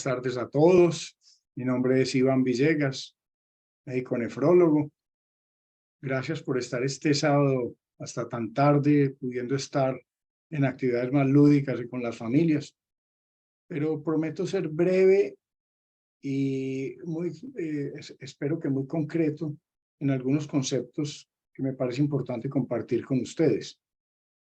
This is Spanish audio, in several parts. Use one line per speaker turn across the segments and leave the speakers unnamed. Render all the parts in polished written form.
Buenas tardes a todos. Mi nombre es Iván Villegas, médico nefrólogo. Gracias por estar este sábado hasta tan tarde, pudiendo estar en actividades más lúdicas y con las familias. Pero prometo ser breve y espero que muy concreto en algunos conceptos que me parece importante compartir con ustedes.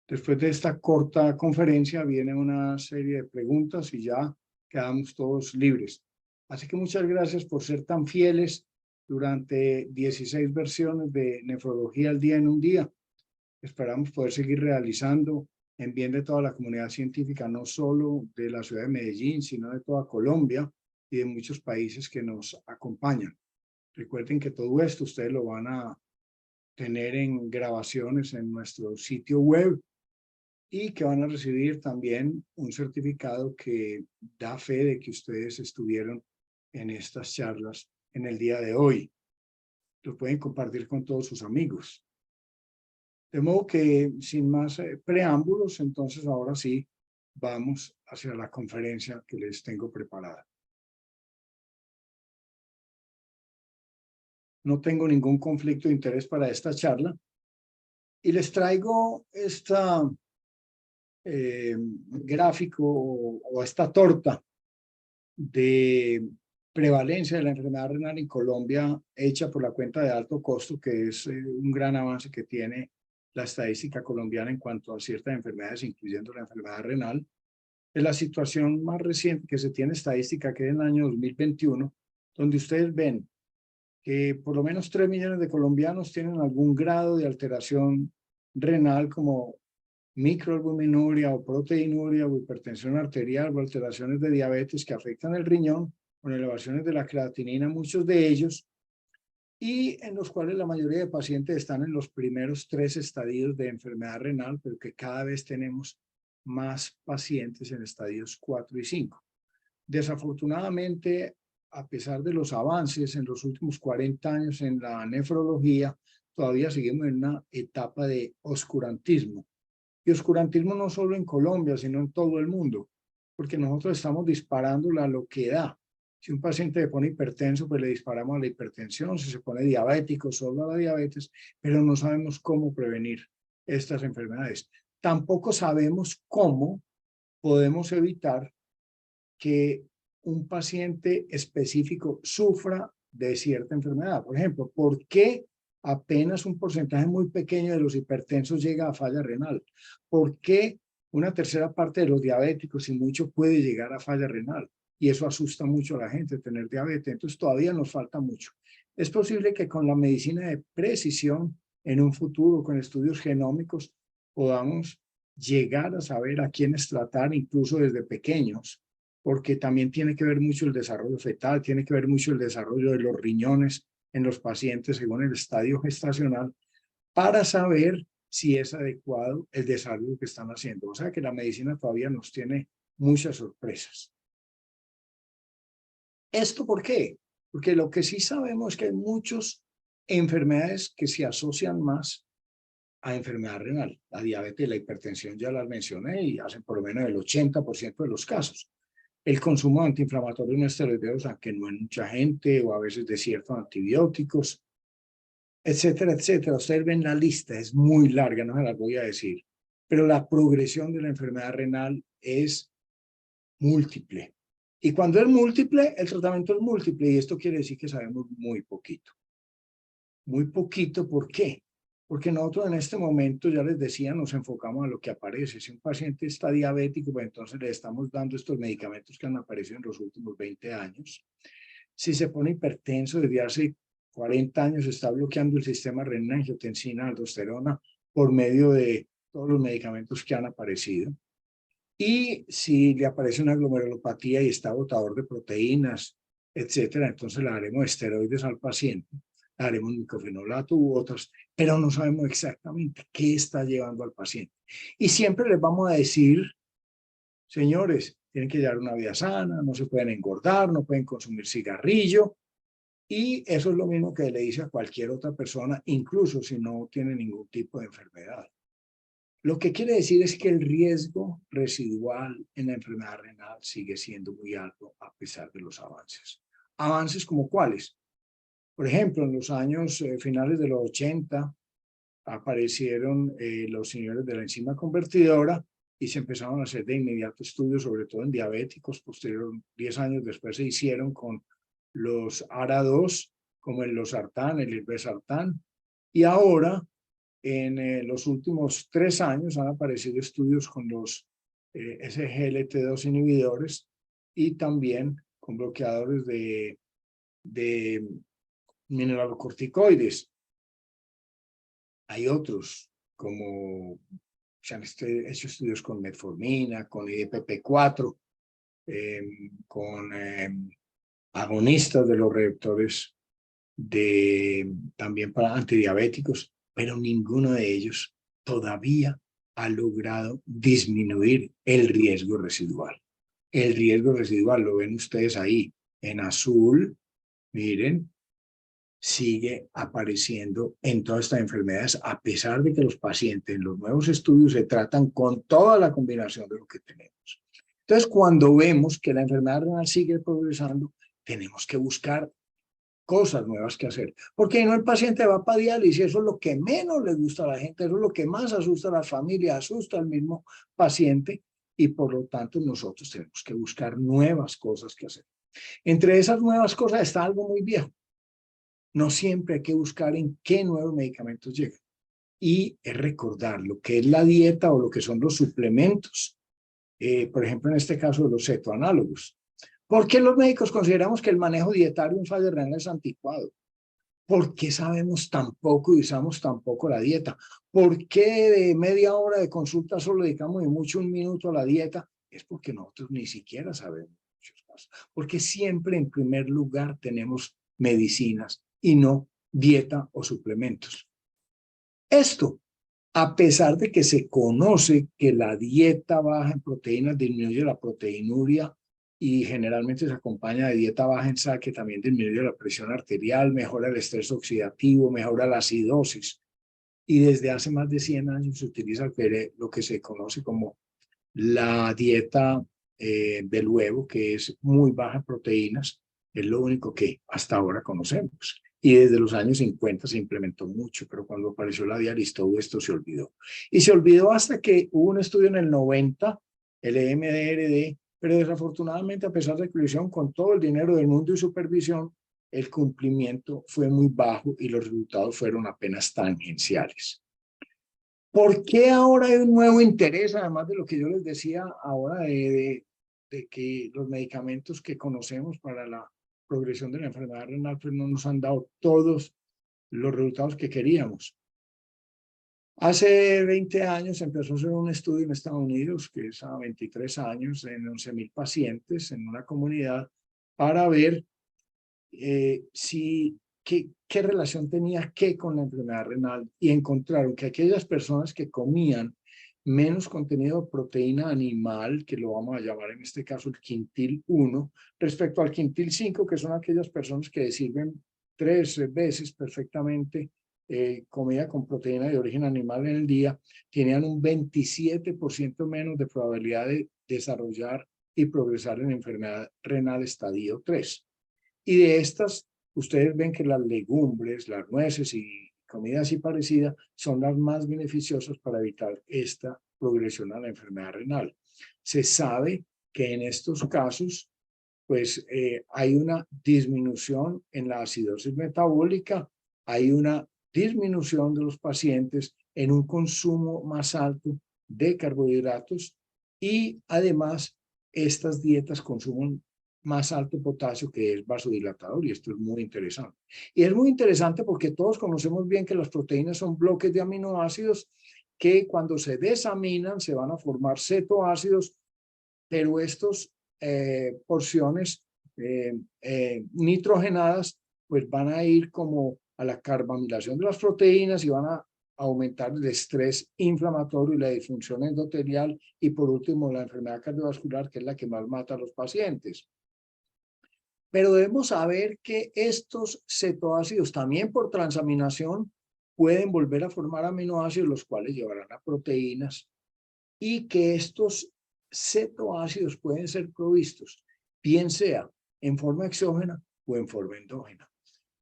Después de esta corta conferencia viene una serie de preguntas y ya quedamos todos libres. Así que muchas gracias por ser tan fieles durante 16 versiones de Nefrología al Día en un Día. Esperamos poder seguir realizando en bien de toda la comunidad científica, no solo de la ciudad de Medellín, sino de toda Colombia y de muchos países que nos acompañan. Recuerden que todo esto ustedes lo van a tener en grabaciones en nuestro sitio web y que van a recibir también un certificado que da fe de que ustedes estuvieron en estas charlas en el día de hoy. Lo pueden compartir con todos sus amigos. De modo que, sin más preámbulos, entonces ahora sí vamos hacia la conferencia que les tengo preparada. No tengo ningún conflicto de interés para esta charla y les traigo esta gráfico o esta torta de prevalencia de la enfermedad renal en Colombia hecha por la cuenta de alto costo, que es un gran avance que tiene la estadística colombiana en cuanto a ciertas enfermedades, incluyendo la enfermedad renal. Es la situación más reciente que se tiene estadística, que es en el año 2021, donde ustedes ven que por lo menos 3 millones de colombianos tienen algún grado de alteración renal como microalbuminuria o proteinuria o hipertensión arterial o alteraciones de diabetes que afectan el riñón con elevaciones de la creatinina, muchos de ellos, y en los cuales la mayoría de pacientes están en los primeros 3 estadios de enfermedad renal, pero que cada vez tenemos más pacientes en estadios 4 y 5. Desafortunadamente, a pesar de los avances en los últimos 40 años en la nefrología, todavía seguimos en una etapa de oscurantismo. Y oscurantismo no solo en Colombia, sino en todo el mundo, porque nosotros estamos disparando la loquedad. Si un paciente le pone hipertenso, pues le disparamos a la hipertensión. Si se pone diabético, solo a la diabetes, pero no sabemos cómo prevenir estas enfermedades. Tampoco sabemos cómo podemos evitar que un paciente específico sufra de cierta enfermedad. Por ejemplo, ¿por qué apenas un porcentaje muy pequeño de los hipertensos llega a falla renal? ¿Por qué una tercera parte de los diabéticos y mucho puede llegar a falla renal? Y eso asusta mucho a la gente, tener diabetes. Entonces todavía nos falta mucho. Es posible que con la medicina de precisión, en un futuro, con estudios genómicos, podamos llegar a saber a quiénes tratar, incluso desde pequeños, porque también tiene que ver mucho el desarrollo fetal, tiene que ver mucho el desarrollo de los riñones en los pacientes según el estadio gestacional, para saber si es adecuado el desarrollo que están haciendo. O sea que la medicina todavía nos tiene muchas sorpresas. ¿Esto por qué? Porque lo que sí sabemos es que hay muchas enfermedades que se asocian más a enfermedad renal. La diabetes y la hipertensión ya las mencioné y hacen por lo menos el 80% de los casos. El consumo de antiinflamatorios no esteroideos, aunque no en mucha gente, o a veces de ciertos antibióticos, etcétera, etcétera. Ustedes ven la lista, es muy larga, no se las voy a decir. Pero la progresión de la enfermedad renal es múltiple. Y cuando es múltiple, el tratamiento es múltiple. Y esto quiere decir que sabemos muy poquito. Muy poquito, ¿por qué? Porque nosotros en este momento, ya les decía, nos enfocamos a lo que aparece. Si un paciente está diabético, pues entonces le estamos dando estos medicamentos que han aparecido en los últimos 20 años. Si se pone hipertenso, desde hace 40 años está bloqueando el sistema renina, angiotensina, aldosterona, por medio de todos los medicamentos que han aparecido. Y si le aparece una glomerulopatía y está botador de proteínas, etcétera, entonces le daremos esteroides al paciente, le daremos micofenolato u otros, pero no sabemos exactamente qué está llevando al paciente. Y siempre les vamos a decir, señores, tienen que llevar una vida sana, no se pueden engordar, no pueden consumir cigarrillo, y eso es lo mismo que le dice a cualquier otra persona, incluso si no tiene ningún tipo de enfermedad. Lo que quiere decir es que el riesgo residual en la enfermedad renal sigue siendo muy alto a pesar de los avances. ¿Avances como cuáles? Por ejemplo, en los años finales de los 80 aparecieron los inhibidores de la enzima convertidora y se empezaron a hacer de inmediato estudios, sobre todo en diabéticos. Posterior, 10 años después se hicieron con los ARA2, como el losartán, el irbesartán, y ahora en los últimos 3 años han aparecido estudios con los SGLT2 inhibidores y también con bloqueadores de mineralocorticoides. Hay otros, como se han hecho estudios con metformina, con IDPP4, con agonistas de los receptores también para antidiabéticos, pero ninguno de ellos todavía ha logrado disminuir el riesgo residual. El riesgo residual lo ven ustedes ahí en azul, miren, sigue apareciendo en todas estas enfermedades, a pesar de que los pacientes en los nuevos estudios se tratan con toda la combinación de lo que tenemos. Entonces, cuando vemos que la enfermedad renal sigue progresando, tenemos que buscar cosas nuevas que hacer. Porque no, el paciente va para diálisis, eso es lo que menos le gusta a la gente, eso es lo que más asusta a la familia, asusta al mismo paciente, y por lo tanto nosotros tenemos que buscar nuevas cosas que hacer. Entre esas nuevas cosas está algo muy viejo. No siempre hay que buscar en qué nuevos medicamentos llegan. Y es recordar lo que es la dieta o lo que son los suplementos. Por ejemplo, en este caso de los cetoanálogos. ¿Por qué los médicos consideramos que el manejo dietario en fase renal es anticuado? ¿Por qué sabemos tan poco y usamos tan poco la dieta? ¿Por qué de media hora de consulta solo dedicamos de mucho 1 minuto a la dieta? Es porque nosotros ni siquiera sabemos muchos casos. Porque siempre en primer lugar tenemos medicinas y no dieta o suplementos. Esto, a pesar de que se conoce que la dieta baja en proteínas disminuye la proteinuria y generalmente se acompaña de dieta baja en sal, que también disminuye la presión arterial, mejora el estrés oxidativo, mejora la acidosis. Y desde hace más de 100 años se utiliza lo que se conoce como la dieta del huevo, que es muy baja en proteínas, es lo único que hasta ahora conocemos. Y desde los años 50 se implementó mucho, pero cuando apareció la diálisis todo esto se olvidó. Y se olvidó hasta que hubo un estudio en el 90, el EMDRD, pero desafortunadamente, a pesar de que lo hicieron con todo el dinero del mundo y supervisión, el cumplimiento fue muy bajo y los resultados fueron apenas tangenciales. ¿Por qué ahora hay un nuevo interés, además de lo que yo les decía ahora de que los medicamentos que conocemos para la progresión de la enfermedad renal pues no nos han dado todos los resultados que queríamos? Hace 20 años empezó a hacer un estudio en Estados Unidos, que es a 23 años, en 11,000 pacientes en una comunidad, para ver qué relación tenía qué con la enfermedad renal, y encontraron que aquellas personas que comían menos contenido de proteína animal, que lo vamos a llamar en este caso el quintil 1, respecto al quintil 5, que son aquellas personas que sirven 3 veces perfectamente comida con proteína de origen animal en el día, tenían un 27% menos de probabilidad de desarrollar y progresar en enfermedad renal estadio 3. Y de estas, ustedes ven que las legumbres, las nueces y comida así parecida son las más beneficiosas para evitar esta progresión a la enfermedad renal. Se sabe que en estos casos, pues hay una disminución en la acidosis metabólica, hay una disminución de los pacientes en un consumo más alto de carbohidratos, y además estas dietas consumen más alto potasio, que es vasodilatador, y esto es muy interesante. Y es muy interesante porque todos conocemos bien que las proteínas son bloques de aminoácidos que cuando se desaminan se van a formar cetoácidos, pero estos porciones nitrogenadas pues van a ir como a la carbamilación de las proteínas y van a aumentar el estrés inflamatorio y la disfunción endotelial, y por último la enfermedad cardiovascular, que es la que más mata a los pacientes. Pero debemos saber que estos cetoácidos, también por transaminación, pueden volver a formar aminoácidos, los cuales llevarán a proteínas, y que estos cetoácidos pueden ser provistos, bien sea en forma exógena o en forma endógena.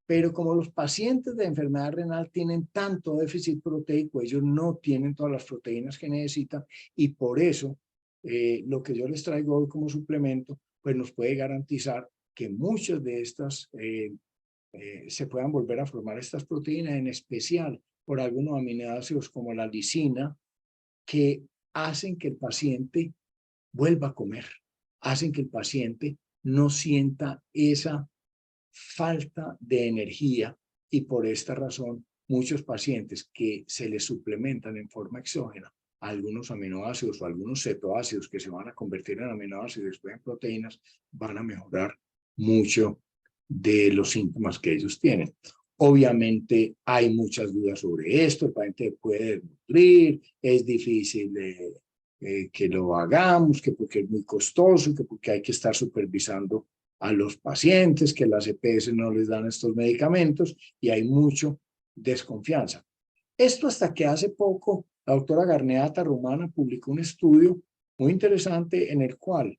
Pero como los pacientes de enfermedad renal tienen tanto déficit proteico, ellos no tienen todas las proteínas que necesitan, y por eso lo que yo les traigo hoy como suplemento, pues nos puede garantizar que muchas de estas se puedan volver a formar estas proteínas, en especial por algunos aminoácidos como la lisina, que hacen que el paciente vuelva a comer, hacen que el paciente no sienta esa falta de energía, y por esta razón muchos pacientes que se les suplementan en forma exógena algunos aminoácidos o algunos cetoácidos que se van a convertir en aminoácidos y después en proteínas, van a mejorar mucho de los síntomas que ellos tienen. Obviamente hay muchas dudas sobre esto, el paciente puede nutrir, es difícil que lo hagamos, que porque es muy costoso, que porque hay que estar supervisando a los pacientes, que las EPS no les dan estos medicamentos, y hay mucho desconfianza. Esto hasta que hace poco la doctora Garneata Romana publicó un estudio muy interesante en el cual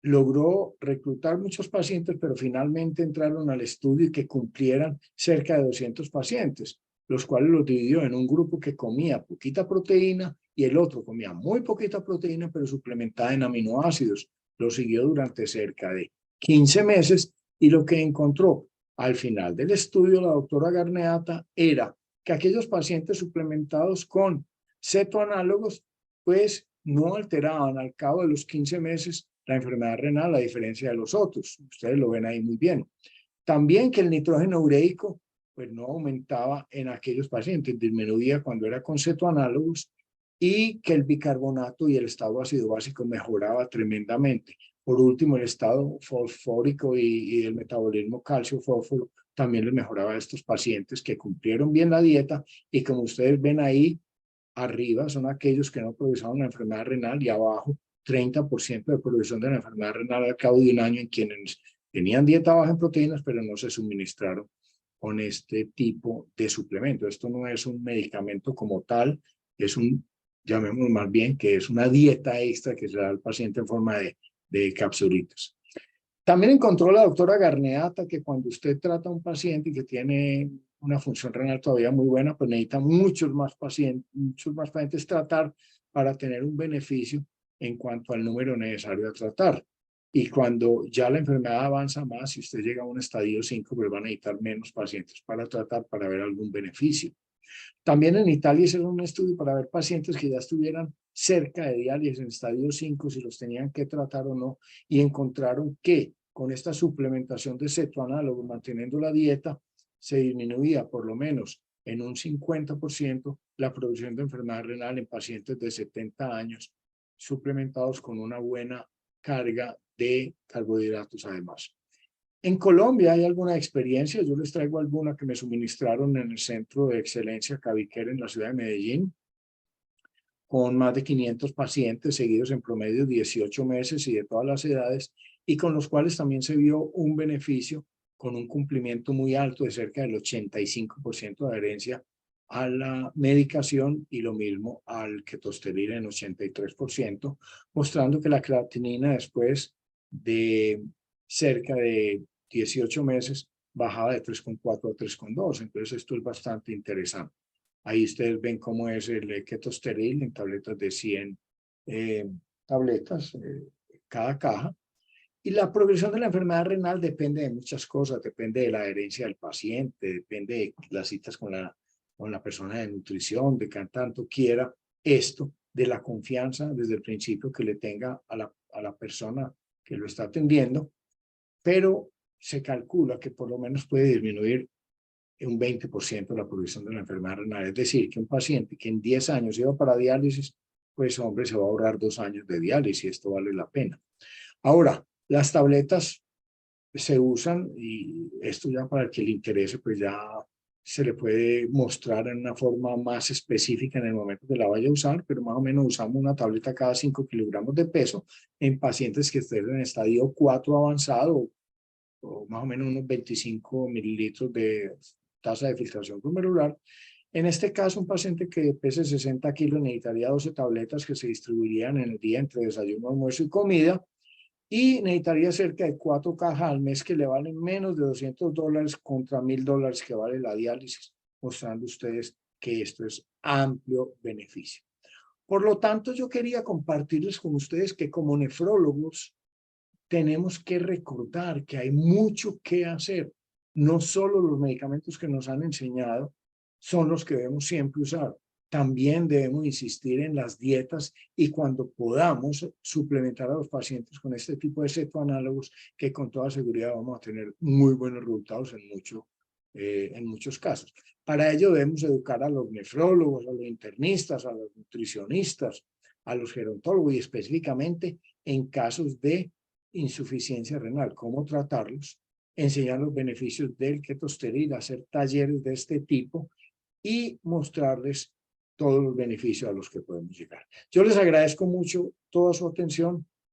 logró reclutar muchos pacientes, pero finalmente entraron al estudio y que cumplieran cerca de 200 pacientes, los cuales los dividió en un grupo que comía poquita proteína y el otro comía muy poquita proteína, pero suplementada en aminoácidos. Lo siguió durante cerca de 15 meses, y lo que encontró al final del estudio la doctora Garneata era que aquellos pacientes suplementados con cetoanálogos pues no alteraban al cabo de los 15 meses la enfermedad renal, a diferencia de los otros. Ustedes lo ven ahí muy bien. También que el nitrógeno ureico pues no aumentaba en aquellos pacientes, disminuía cuando era con cetoanálogos, y que el bicarbonato y el estado ácido básico mejoraba tremendamente. Por último, el estado fosfórico y el metabolismo calcio-fósforo también les mejoraba a estos pacientes que cumplieron bien la dieta, y como ustedes ven ahí, arriba son aquellos que no progresaron la enfermedad renal, y abajo 30% de progresión de la enfermedad renal al cabo de un año en quienes tenían dieta baja en proteínas, pero no se suministraron con este tipo de suplemento. Esto no es un medicamento como tal, es un, llamémoslo más bien, que es una dieta extra que se da al paciente en forma de capsulitas. También encontró la doctora Garneata que cuando usted trata a un paciente que tiene una función renal todavía muy buena, pues necesita muchos más pacientes tratar para tener un beneficio en cuanto al número necesario a tratar. Y cuando ya la enfermedad avanza más, si usted llega a un estadio 5, pues va a necesitar menos pacientes para tratar, para ver algún beneficio. También en Italia hicieron un estudio para ver pacientes que ya estuvieran cerca de diálisis en estadio 5, si los tenían que tratar o no, y encontraron que con esta suplementación de cetoanálogos, manteniendo la dieta, se disminuía por lo menos en un 50% la producción de enfermedad renal en pacientes de 70 años, suplementados con una buena carga de carbohidratos además. En Colombia hay alguna experiencia, yo les traigo alguna que me suministraron en el Centro de Excelencia Cabiquer en la ciudad de Medellín, con más de 500 pacientes seguidos en promedio 18 meses y de todas las edades, y con los cuales también se vio un beneficio con un cumplimiento muy alto de cerca del 85% de adherencia a la medicación, y lo mismo al ketosteril en 83%, mostrando que la creatinina después de cerca de 18 meses bajaba de 3,4 a 3,2. Entonces esto es bastante interesante. Ahí ustedes ven cómo es el ketosteril en tabletas de 100 tabletas, cada caja. Y la progresión de la enfermedad renal depende de muchas cosas, depende de la adherencia del paciente, depende de las citas con la persona de nutrición, de que tanto quiera esto, de la confianza desde el principio que le tenga a la persona que lo está atendiendo, pero se calcula que por lo menos puede disminuir un 20% la progresión de la enfermedad renal. Es decir, que un paciente que en 10 años iba para diálisis, pues hombre, se va a ahorrar 2 años de diálisis, y esto vale la pena. Ahora, las tabletas se usan, y esto ya para el que le interese, pues ya se le puede mostrar en una forma más específica en el momento que la vaya a usar, pero más o menos usamos una tableta cada 5 kilogramos de peso en pacientes que estén en estadio 4 avanzado, o más o menos unos 25 mililitros de tasa de filtración glomerular. En este caso, un paciente que pese 60 kilos necesitaría 12 tabletas que se distribuirían en el día entre desayuno, almuerzo y comida, y necesitaría cerca de 4 cajas al mes que le valen menos de $200 contra $1.000 que vale la diálisis, mostrando ustedes que esto es amplio beneficio. Por lo tanto, yo quería compartirles con ustedes que como nefrólogos tenemos que recordar que hay mucho que hacer. No solo los medicamentos que nos han enseñado son los que debemos siempre usar. También debemos insistir en las dietas y cuando podamos suplementar a los pacientes con este tipo de cetoanálogos que con toda seguridad vamos a tener muy buenos resultados en muchos casos. Para ello debemos educar a los nefrólogos, a los internistas, a los nutricionistas, a los gerontólogos y específicamente en casos de insuficiencia renal, cómo tratarlos, enseñar los beneficios del ketosteril, hacer talleres de este tipo y mostrarles todos los beneficios a los que podemos llegar. Yo les agradezco mucho toda su atención